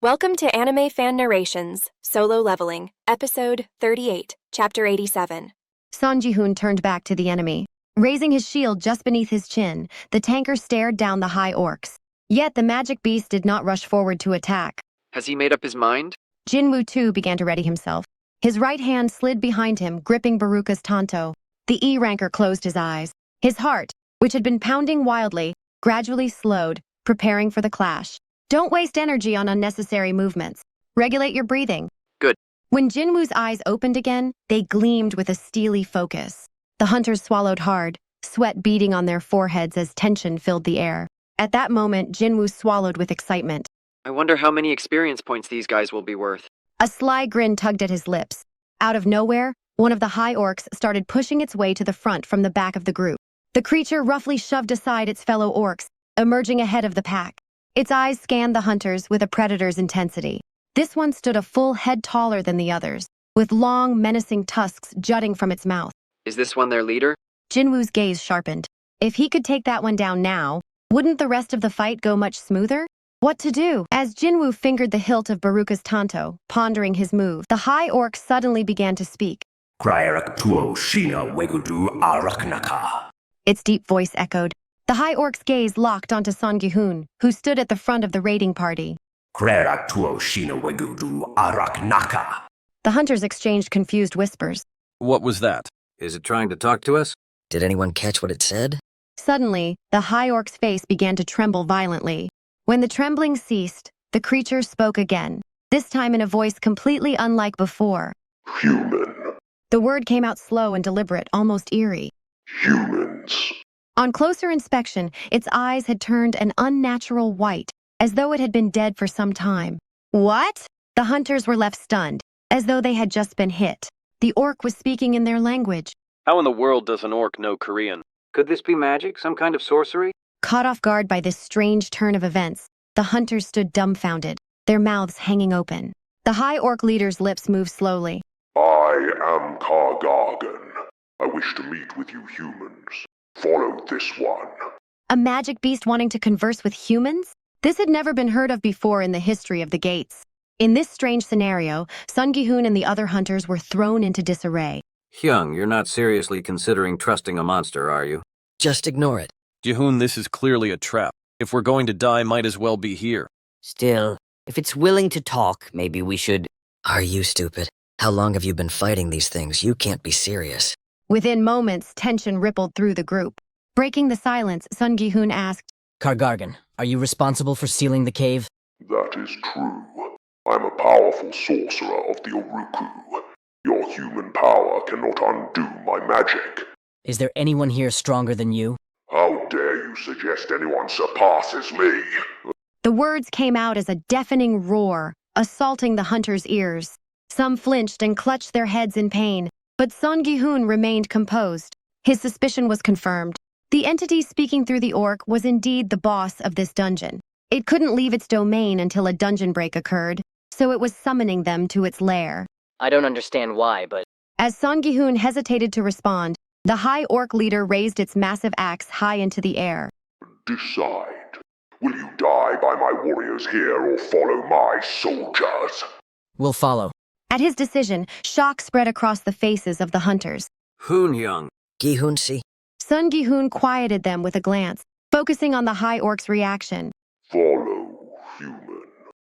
Welcome to AnimeFan Narrations, Solo Leveling, Episode 38, Chapter 87. Gihoon turned back to the enemy. Raising his shield just beneath his chin, the tanker stared down the high orcs. Yet the magic beast did not rush forward to attack. Has he made up his mind? Jinwoo too began to ready himself. His right hand slid behind him, gripping Baruka's tanto. The E-ranker closed his eyes. His heart, which had been pounding wildly, gradually slowed, preparing for the clash. Don't waste energy on unnecessary movements. Regulate your breathing. Good. When Jinwoo's eyes opened again, they gleamed with a steely focus. The hunters swallowed hard, sweat beading on their foreheads as tension filled the air. At that moment, Jinwoo swallowed with excitement. I wonder how many experience points these guys will be worth. A sly grin tugged at his lips. Out of nowhere, one of the high orcs started pushing its way to the front from the back of the group. The creature roughly shoved aside its fellow orcs, emerging ahead of the pack. Its eyes scanned the hunters with a predator's intensity. This one stood a full head taller than the others, with long, menacing tusks jutting from its mouth. Is this one their leader? Jinwoo's gaze sharpened. If he could take that one down now, wouldn't the rest of the fight go much smoother? What to do? As Jinwoo fingered the hilt of Baruka's tanto, pondering his move, the high orc suddenly began to speak. Its deep voice echoed. The high orc's gaze locked onto Gihoon, who stood at the front of the raiding party. The hunters exchanged confused whispers. What was that? Is it trying to talk to us? Did anyone catch what it said? Suddenly, the high orc's face began to tremble violently. When the trembling ceased, the creature spoke again, this time in a voice completely unlike before. Human. The word came out slow and deliberate, almost eerie. Humans. On closer inspection, its eyes had turned an unnatural white, as though it had been dead for some time. What? The hunters were left stunned, as though they had just been hit. The orc was speaking in their language. How in the world does an orc know Korean? Could this be magic? Some kind of sorcery? Caught off guard by this strange turn of events, the hunters stood dumbfounded, their mouths hanging open. The high orc leader's lips moved slowly. I am Kargargan. I wish to meet with you humans. Follow this one. A magic beast wanting to converse with humans? This had never been heard of before in the history of the Gates. In this strange scenario, Gihoon and the other hunters were thrown into disarray. Hyung, you're not seriously considering trusting a monster, are you? Just ignore it. Gihoon, this is clearly a trap. If we're going to die, might as well be here. Still, if it's willing to talk, maybe we should... Are you stupid? How long have you been fighting these things? You can't be serious. Within moments, tension rippled through the group. Breaking the silence, Gihoon asked, Kargargan, are you responsible for sealing the cave? That is true. I'm a powerful sorcerer of the Uruku. Your human power cannot undo my magic. Is there anyone here stronger than you? How dare you suggest anyone surpasses me? The words came out as a deafening roar, assaulting the hunters' ears. Some flinched and clutched their heads in pain, but Gihoon remained composed. His suspicion was confirmed. The entity speaking through the orc was indeed the boss of this dungeon. It couldn't leave its domain until a dungeon break occurred, so it was summoning them to its lair. I don't understand why, but... As Gihoon hesitated to respond, the high orc leader raised its massive axe high into the air. Decide. Will you die by my warriors here or follow my soldiers? We'll follow. At his decision, shock spread across the faces of the hunters. Hoon Hyung. Gihoon, see? Gihoon quieted them with a glance, focusing on the high orc's reaction. Follow, human.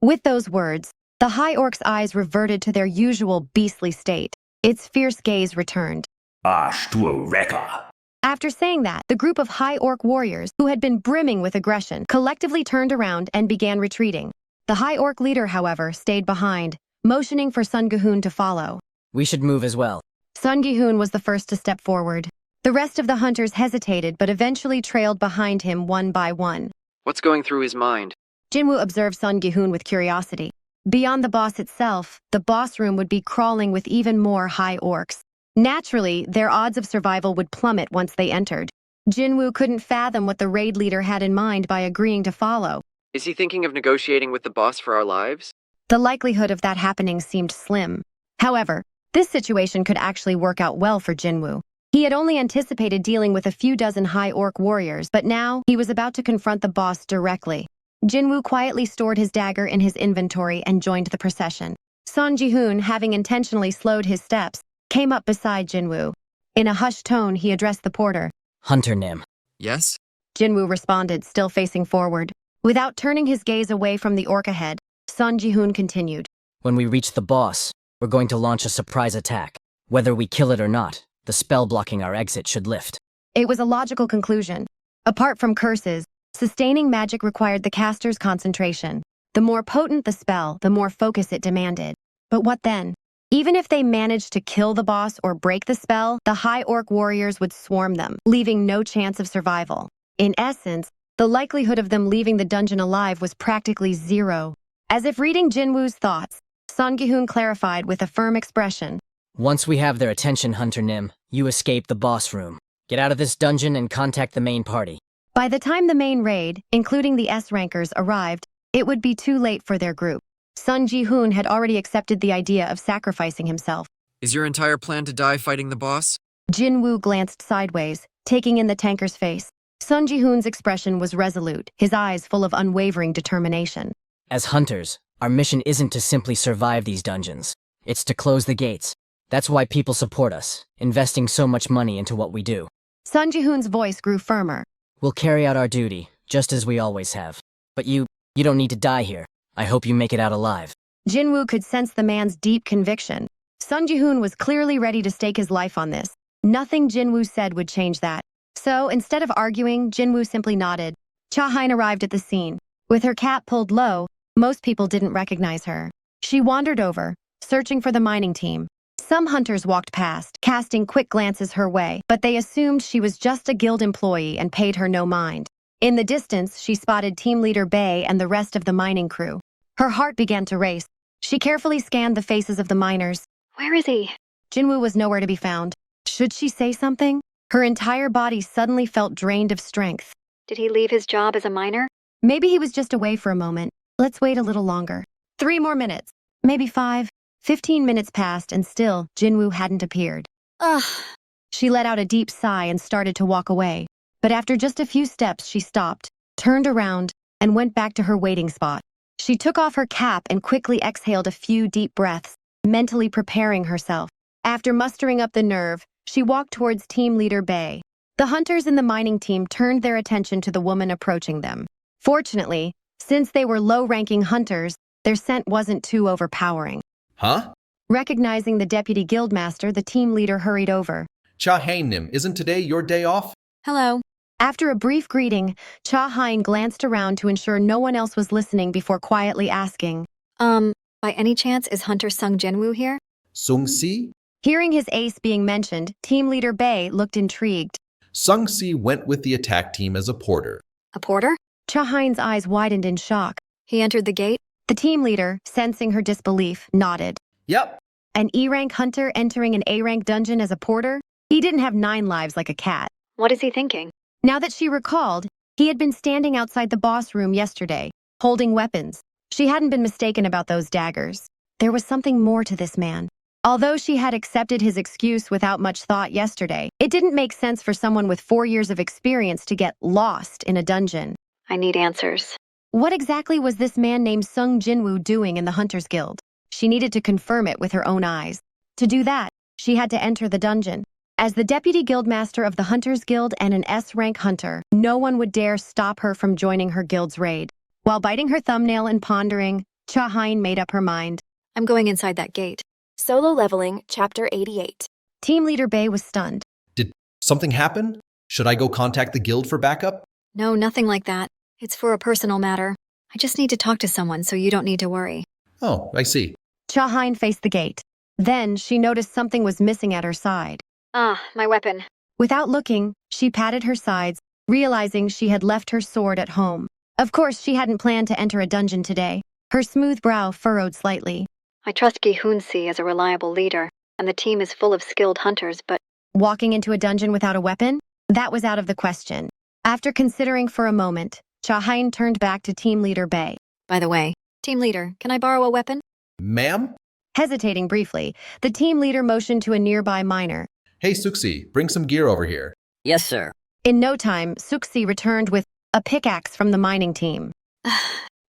With those words, the high orc's eyes reverted to their usual beastly state. Its fierce gaze returned. After saying that, the group of high orc warriors, who had been brimming with aggression, collectively turned around and began retreating. The high orc leader, however, stayed behind, motioning for Gihoon to follow. We should move as well. Gihoon was the first to step forward. The rest of the hunters hesitated but eventually trailed behind him one by one. What's going through his mind? Jinwoo observed Gihoon with curiosity. Beyond the boss itself, the boss room would be crawling with even more high orcs. Naturally, their odds of survival would plummet once they entered. Jinwoo couldn't fathom what the raid leader had in mind by agreeing to follow. Is he thinking of negotiating with the boss for our lives? The likelihood of that happening seemed slim. However, this situation could actually work out well for Jinwoo. He had only anticipated dealing with a few dozen high orc warriors, but now he was about to confront the boss directly. Jinwoo quietly stored his dagger in his inventory and joined the procession. Son Gihoon, having intentionally slowed his steps, came up beside Jinwoo. In a hushed tone, he addressed the porter. Hunter Nim. Yes? Jinwoo responded, still facing forward. Without turning his gaze away from the orc ahead, Son Gihoon continued. When we reach the boss, we're going to launch a surprise attack. Whether we kill it or not, the spell blocking our exit should lift. It was a logical conclusion. Apart from curses, sustaining magic required the caster's concentration. The more potent the spell, the more focus it demanded. But what then? Even if they managed to kill the boss or break the spell, the high orc warriors would swarm them, leaving no chance of survival. In essence, the likelihood of them leaving the dungeon alive was practically zero. As if reading Jinwoo's thoughts, Son Gihoon clarified with a firm expression. Once we have their attention, Hunter Nim, you escape the boss room. Get out of this dungeon and contact the main party. By the time the main raid, including the S-rankers, arrived, it would be too late for their group. Son Gihoon had already accepted the idea of sacrificing himself. Is your entire plan to die fighting the boss? Jinwoo glanced sideways, taking in the tanker's face. Son Jihoon's expression was resolute, his eyes full of unwavering determination. As hunters, our mission isn't to simply survive these dungeons. It's to close the gates. That's why people support us, investing so much money into what we do. Son Jihoon's voice grew firmer. We'll carry out our duty, just as we always have. But you don't need to die here. I hope you make it out alive. Jinwoo could sense the man's deep conviction. Son Gihoon was clearly ready to stake his life on this. Nothing Jinwoo said would change that. So, instead of arguing, Jinwoo simply nodded. Haein arrived at the scene. With her cap pulled low, most people didn't recognize her. She wandered over, searching for the mining team. Some hunters walked past, casting quick glances her way, but they assumed she was just a guild employee and paid her no mind. In the distance, she spotted team leader Bae and the rest of the mining crew. Her heart began to race. She carefully scanned the faces of the miners. Where is he? Jinwoo was nowhere to be found. Should she say something? Her entire body suddenly felt drained of strength. Did he leave his job as a miner? Maybe he was just away for a moment. Let's wait a little longer. 3 more minutes. Maybe 5. 15 minutes passed and still, Jinwoo hadn't appeared. Ugh. She let out a deep sigh and started to walk away. But after just a few steps, she stopped, turned around, and went back to her waiting spot. She took off her cap and quickly exhaled a few deep breaths, mentally preparing herself. After mustering up the nerve, she walked towards team leader Bae. The hunters in the mining team turned their attention to the woman approaching them. Fortunately, since they were low-ranking hunters, their scent wasn't too overpowering. Huh? Recognizing the deputy guildmaster, the team leader hurried over. Haein, isn't today your day off? Hello. After a brief greeting, Haein glanced around to ensure no one else was listening before quietly asking, By any chance is Hunter Sung Jinwoo here? Sung-si? Hearing his ace being mentioned, team leader Bae looked intrigued. Sung-si went with the attack team as a porter. A porter? Hein's eyes widened in shock. He entered the gate? The team leader, sensing her disbelief, nodded. Yep. An E-rank hunter entering an A-rank dungeon as a porter? He didn't have 9 lives like a cat. What is he thinking? Now that she recalled, he had been standing outside the boss room yesterday, holding weapons. She hadn't been mistaken about those daggers. There was something more to this man. Although she had accepted his excuse without much thought yesterday, it didn't make sense for someone with 4 years of experience to get lost in a dungeon. I need answers. What exactly was this man named Sung Jinwoo doing in the Hunters Guild? She needed to confirm it with her own eyes. To do that, she had to enter the dungeon. As the deputy guildmaster of the Hunters Guild and an S-rank hunter, no one would dare stop her from joining her guild's raid. While biting her thumbnail and pondering, Haein made up her mind. I'm going inside that gate. Solo Leveling, Chapter 88. Team leader Bae was stunned. Did something happen? Should I go contact the guild for backup? No, nothing like that. It's for a personal matter. I just need to talk to someone so you don't need to worry. Oh, I see. Haein faced the gate. Then she noticed something was missing at her side. Ah, my weapon. Without looking, she patted her sides, realizing she had left her sword at home. Of course, she hadn't planned to enter a dungeon today. Her smooth brow furrowed slightly. I trust Gihoon as a reliable leader, and the team is full of skilled hunters, but... Walking into a dungeon without a weapon? That was out of the question. After considering for a moment, Haein turned back to team leader Bae. By the way, team leader, can I borrow a weapon? Ma'am? Hesitating briefly, the team leader motioned to a nearby miner. Hey, Suxi, bring some gear over here. Yes, sir. In no time, Suxi returned with a pickaxe from the mining team.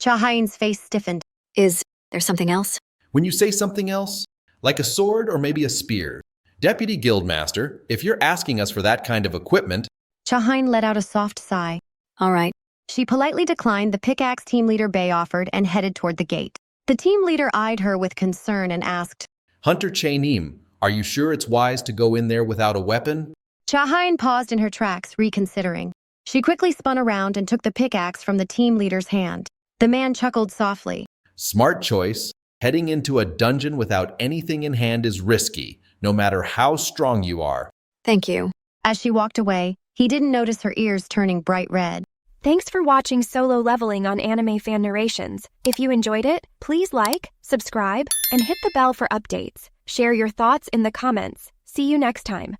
Haein's face stiffened. Is there something else? When you say something else, like a sword or maybe a spear, Deputy Guildmaster, if you're asking us for that kind of equipment, Haein let out a soft sigh. All right. She politely declined the pickaxe team leader Bay offered and headed toward the gate. The team leader eyed her with concern and asked, Hunter Chaenim, are you sure it's wise to go in there without a weapon? Haein paused in her tracks, reconsidering. She quickly spun around and took the pickaxe from the team leader's hand. The man chuckled softly. Smart choice. Heading into a dungeon without anything in hand is risky, no matter how strong you are. Thank you. As she walked away, he didn't notice her ears turning bright red. Thanks for watching Solo Leveling on AnimeFan Narrations. If you enjoyed it, please like, subscribe, and hit the bell for updates. Share your thoughts in the comments. See you next time.